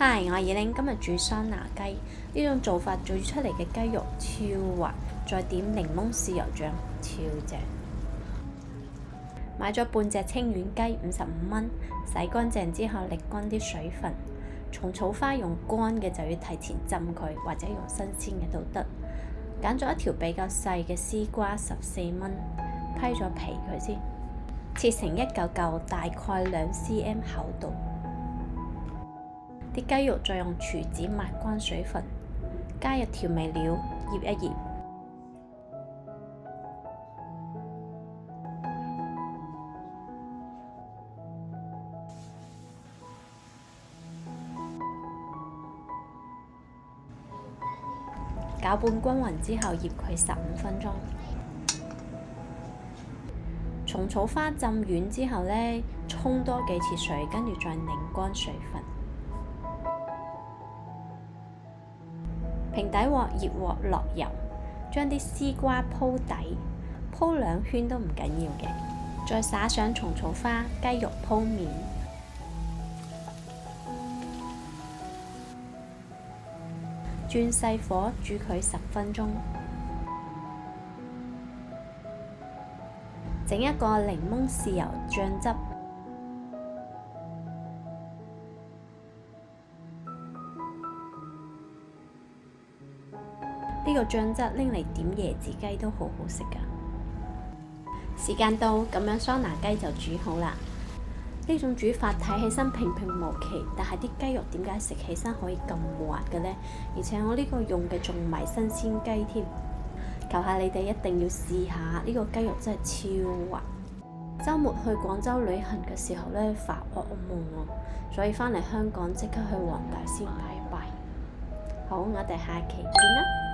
嗨，我係二玲，今日煮桑拿雞。呢種做法煮出嚟嘅雞肉超滑，再點檸檬豉油醬，超正。買咗半隻清遠雞，55蚊，洗乾淨之後瀝乾啲水分。蟲草花用乾嘅就要提前浸佢，或者用新鮮嘅都得。揀咗一條比較細嘅絲瓜，14蚊，批咗皮佢先，切成一嚿嚿，大概2cm 厚度。啲雞肉再用廚子抹乾水分，加入調味料，醃一醃。攪拌均勻之後，醃佢15分鐘。蟲草花浸軟之後呢，沖多幾次水，跟住再擰乾水分。平底鑊熱鑊落油，將啲絲瓜鋪底，鋪2圈都唔緊要嘅。再灑上蟲草花，雞肉鋪面。轉細火煮佢10分鐘。整一個檸檬豉油醬汁。呢個醬汁拎嚟點椰子雞都好好食㗎。時間到，咁樣桑拿雞就煮好啦。呢種煮法睇起身平平無奇，但係啲雞肉點解食起身可以咁滑嘅呢？而且我呢個用嘅仲唔係新鮮雞添。求下你哋一定要試下，呢個雞肉真係超滑。週末去廣州旅行嘅時候呢，發噩夢喎，所以返嚟香港即刻去黃大仙拜拜。好，我哋下期見啦！